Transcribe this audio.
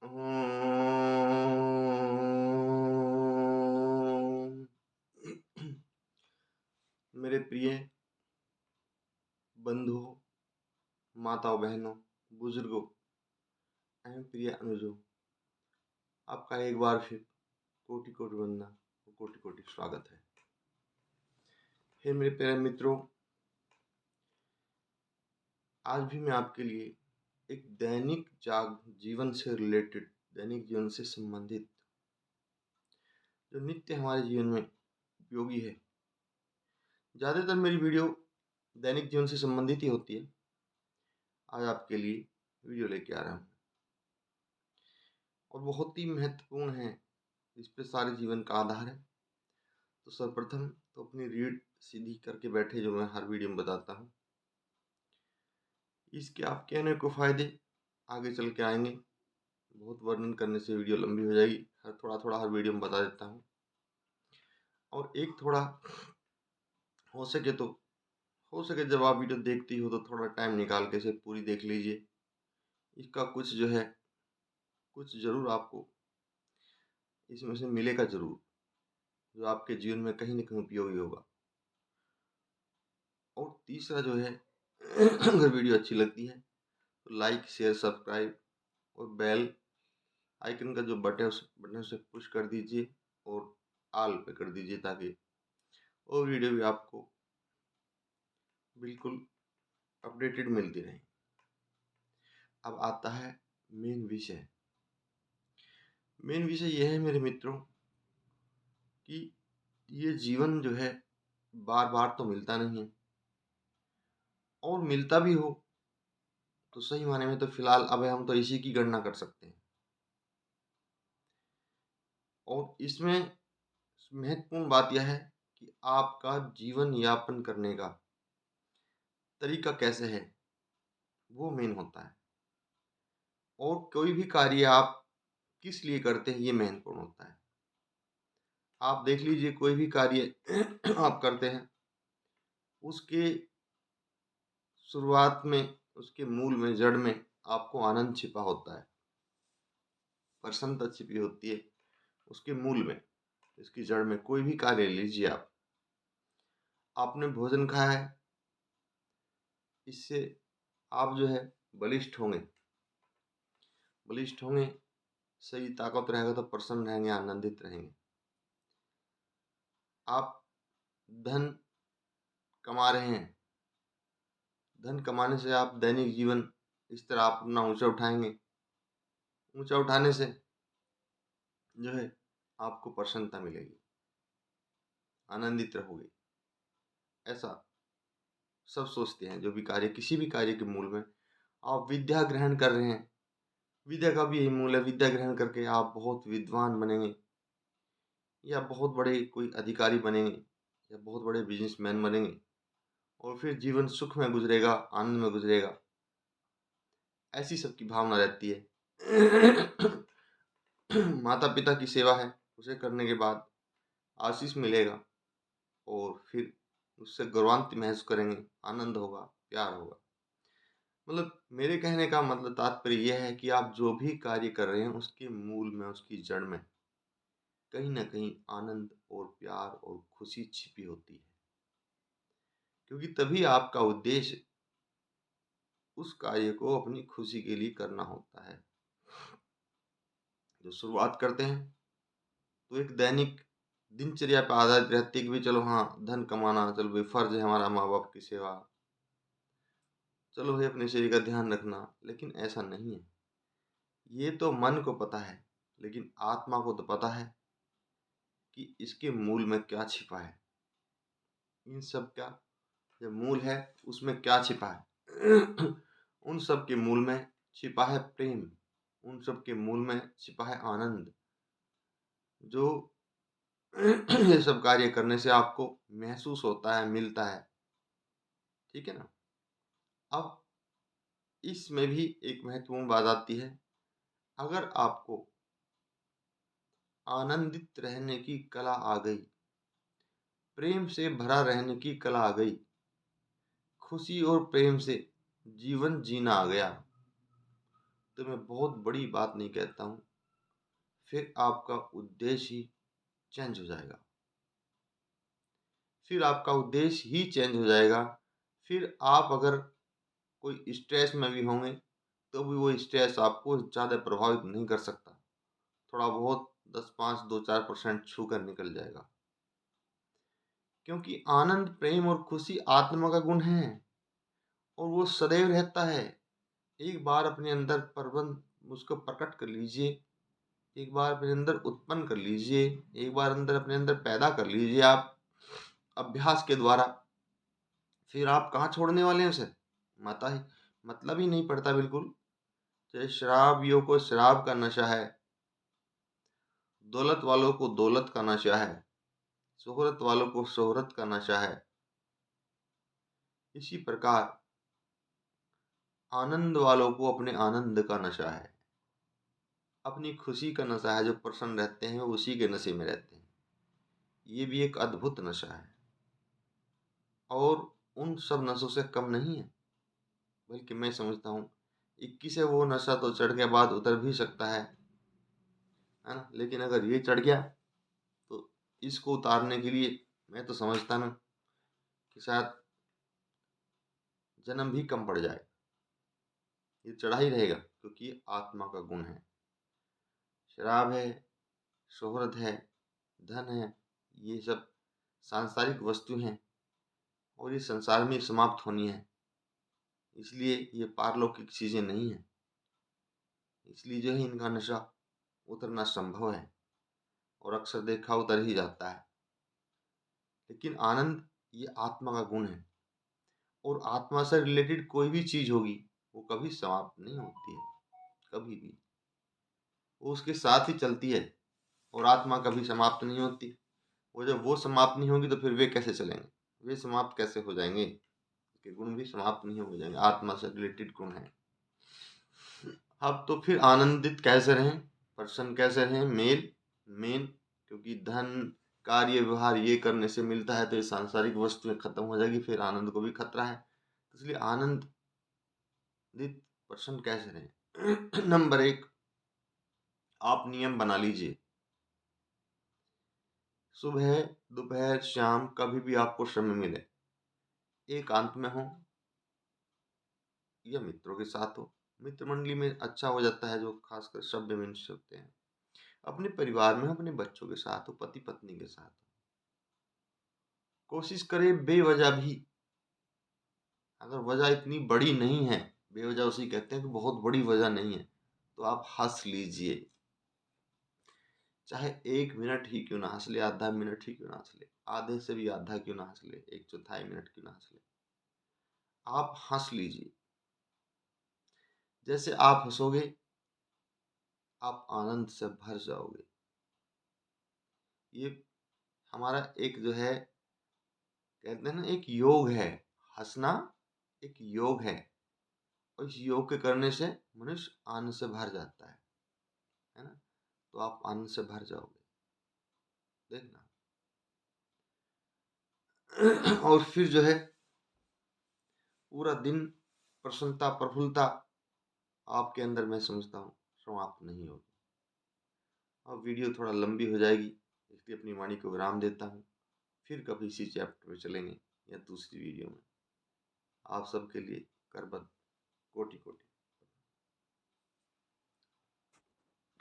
ओम। मेरे प्रिय बंधुओं, माताओं, बहनों, बुजुर्गों एवं प्रिय अनुजों, आपका एक बार फिर कोटि कोटि वंदना और कोटि कोटि स्वागत है। हे मेरे प्यारे मित्रों, आज भी मैं आपके लिए एक दैनिक जीवन से रिलेटेड, दैनिक जीवन से संबंधित, जो नित्य हमारे जीवन में उपयोगी है। ज़्यादातर मेरी वीडियो दैनिक जीवन से संबंधित ही होती है। आज आपके लिए वीडियो लेके आ रहा हूँ और बहुत ही महत्वपूर्ण है, इस पे सारे जीवन का आधार है। तो सर्वप्रथम तो अपनी रीढ़ सीधी करके बैठे, जो मैं हर वीडियो में बताता हूँ। इसके आपके अनेकों फायदे आगे चल के आएंगे। बहुत वर्णन करने से वीडियो लंबी हो जाएगी, हर थोड़ा थोड़ा हर वीडियो में बता देता हूँ। और एक थोड़ा हो सके जब आप वीडियो देखती हो तो थोड़ा टाइम निकाल के इसे पूरी देख लीजिए। इसका कुछ जो है, कुछ ज़रूर आपको इसमें से मिलेगा ज़रूर, जो आपके जीवन में कहीं न कहीं उपयोगी होगा। और तीसरा जो है अगर वीडियो अच्छी लगती है तो लाइक, शेयर, सब्सक्राइब और बेल आइकन का जो बटन है उस बटन से पुश कर दीजिए और ऑल पे कर दीजिए, ताकि वो वीडियो भी आपको बिल्कुल अपडेटेड मिलती रहे। अब आता है मेन विषय। मेन विषय यह है मेरे मित्रों कि ये जीवन जो है बार बार तो मिलता नहीं है, और मिलता भी हो तो सही मायने में तो फिलहाल अब हम तो इसी की गणना कर सकते हैं। और इसमें महत्वपूर्ण बात यह है कि आपका जीवन यापन करने का तरीका कैसे है, वो मेन होता है। और कोई भी कार्य आप किस लिए करते हैं, ये महत्वपूर्ण होता है। आप देख लीजिए, कोई भी कार्य आप करते हैं, उसके शुरुआत में, उसके मूल में, जड़ में आपको आनंद छिपा होता है, प्रसन्नता छिपी होती है उसके मूल में, इसकी जड़ में। कोई भी कार्य लीजिए आप, आपने भोजन खाया है, इससे आप जो है बलिष्ठ होंगे, सही ताकत रहेगा तो प्रसन्न रहेंगे, आनंदित रहेंगे। आप धन कमा रहे हैं, धन कमाने से आप दैनिक जीवन इस तरह आप अपना ऊंचा उठाएंगे। ऊंचा उठाने से जो है आपको प्रसन्नता मिलेगी, आनंदित रहोगे, ऐसा सब सोचते हैं। जो भी कार्य, किसी भी कार्य के मूल में, आप विद्या ग्रहण कर रहे हैं, विद्या का भी यही मूल है। विद्या ग्रहण करके आप बहुत विद्वान बनेंगे, या बहुत बड़े कोई अधिकारी बनेंगे, या बहुत बड़े बिजनेसमैन बनेंगे, और फिर जीवन सुख में गुजरेगा, आनंद में गुजरेगा, ऐसी सबकी भावना रहती है। माता पिता की सेवा है, उसे करने के बाद आशीष मिलेगा, और फिर उससे गौरवान्वित महसूस करेंगे, आनंद होगा, प्यार होगा। मतलब मेरे कहने का मतलब तात्पर्य यह है कि आप जो भी कार्य कर रहे हैं, उसके मूल में, उसकी जड़ में कहीं ना कहीं आनंद और प्यार और खुशी छिपी होती है। क्योंकि तभी आपका उद्देश्य उस कार्य को अपनी खुशी के लिए करना होता है। जो शुरुआत करते हैं तो एक दैनिक दिनचर्या पर आधारित रहती है कि भाई चलो हाँ, धन कमाना, चलो भाई फर्ज है हमारा माँ बाप की सेवा, चलो भाई अपने शरीर का ध्यान रखना। लेकिन ऐसा नहीं है। ये तो मन को पता है, लेकिन आत्मा को तो पता है कि इसके मूल में क्या छिपा है। इन सब का जो मूल है, उसमें क्या छिपा है। उन सब के मूल में छिपा है प्रेम, उन सब के मूल में छिपा है आनंद, जो ये सब कार्य करने से आपको महसूस होता है, मिलता है। ठीक है ना। अब इसमें भी एक महत्वपूर्ण बात आती है। अगर आपको आनंदित रहने की कला आ गई, प्रेम से भरा रहने की कला आ गई, खुशी और प्रेम से जीवन जीना आ गया, तो मैं बहुत बड़ी बात नहीं कहता हूँ, फिर आपका उद्देश्य ही चेंज हो जाएगा। फिर आपका उद्देश्य ही चेंज हो जाएगा। फिर आप अगर कोई स्ट्रेस में भी होंगे, तो भी वो स्ट्रेस आपको ज़्यादा प्रभावित नहीं कर सकता। थोड़ा बहुत 10, 5, 2, 4% छू कर निकल जाएगा। क्योंकि आनंद, प्रेम और खुशी आत्मा का गुण है और वो सदैव रहता है। एक बार अपने अंदर उसको प्रकट कर लीजिए, एक बार अपने अंदर उत्पन्न कर लीजिए, एक बार अपने अंदर पैदा कर लीजिए आप अभ्यास के द्वारा, फिर आप कहाँ छोड़ने वाले हैं उसे? मतलब ही नहीं पड़ता बिल्कुल। चाहे शराबियों को शराब का नशा है, दौलत वालों को दौलत का नशा है, शोहरत वालों को शोहरत का नशा है, इसी प्रकार आनंद वालों को अपने आनंद का नशा है, अपनी खुशी का नशा है। जो प्रसन्न रहते हैं वो उसी के नशे में रहते हैं। ये भी एक अद्भुत नशा है और उन सब नशों से कम नहीं है। बल्कि मैं समझता हूँ 21 है वो नशा तो चढ़ के बाद उतर भी सकता है ना। लेकिन अगर ये चढ़ गया तो इसको उतारने के लिए मैं तो समझता ना कि शायद जन्म भी कम पड़ जाए। ये चढ़ा ही रहेगा क्योंकि ये आत्मा का गुण है। शराब है, शोहरत है, धन है, ये सब सांसारिक वस्तु हैं और ये संसार में समाप्त होनी है। इसलिए ये पारलौकिक चीज़ें नहीं हैं। इसलिए जो है इनका नशा उतरना संभव है और अक्सर देखा उतर ही जाता है। लेकिन आनंद ये आत्मा का गुण है और आत्मा से रिलेटेड कोई भी चीज़ होगी वो कभी समाप्त नहीं होती है, कभी भी। वो उसके साथ ही चलती है और आत्मा कभी समाप्त नहीं होती। वो जब वो समाप्त नहीं होगी तो फिर वे कैसे चलेंगे? वे समाप्त कैसे हो जाएंगे? उसके गुण भी समाप्त नहीं हो जाएंगे। आत्मा से रिलेटेड गुण है। अब तो फिर आनंदित कैसे रहें, प्रसन्न कैसे रहें? मेन क्योंकि धन, कार्य, व्यवहार ये करने से मिलता है तो ये सांसारिक वस्तुएं खत्म हो जाएगी, फिर आनंद को भी खतरा है। इसलिए आनंदित प्रसन्न कैसे रहें? नंबर 1, आप नियम बना लीजिए। सुबह, दोपहर, शाम कभी भी आपको समय मिले, एकांत में हो या मित्रों के साथ हो। मित्र मंडली में अच्छा हो जाता है जो खासकर सभ्य मनुष्य होते हैं। अपने परिवार में हो, अपने बच्चों के साथ हो, पति पत्नी के साथ हो। कोशिश करें बेवजह भी, अगर वजह इतनी बड़ी नहीं है, बेवजह उसे कहते हैं कि बहुत बड़ी वजह नहीं है, तो आप हंस लीजिए। चाहे 1 मिनट ही क्यों ना हंस ले, आधा मिनट ही क्यों ना हंस ले, आधे से भी आधा क्यों ना हंस ले, 1/4 मिनट क्यों ना हंस ले, आप हंस लीजिए। जैसे आप हंसोगे आप आनंद से भर जाओगे। ये हमारा एक जो है, कहते हैं ना, एक योग है। हंसना एक योग है और इस योग के करने से मनुष्य आनंद से भर जाता है ना। तो आप आनंद से भर जाओगे, देखना। और फिर जो है पूरा दिन प्रसन्नता, प्रफुल्लता आपके अंदर, मैं समझता हूँ, समाप्त नहीं होगी। अब वीडियो थोड़ा लंबी हो जाएगी, इसलिए अपनी वाणी को विराम देता हूँ। फिर कभी इसी चैप्टर में चलेंगे या दूसरी वीडियो में। आप सबके लिए करबद्ध कोटि कोटि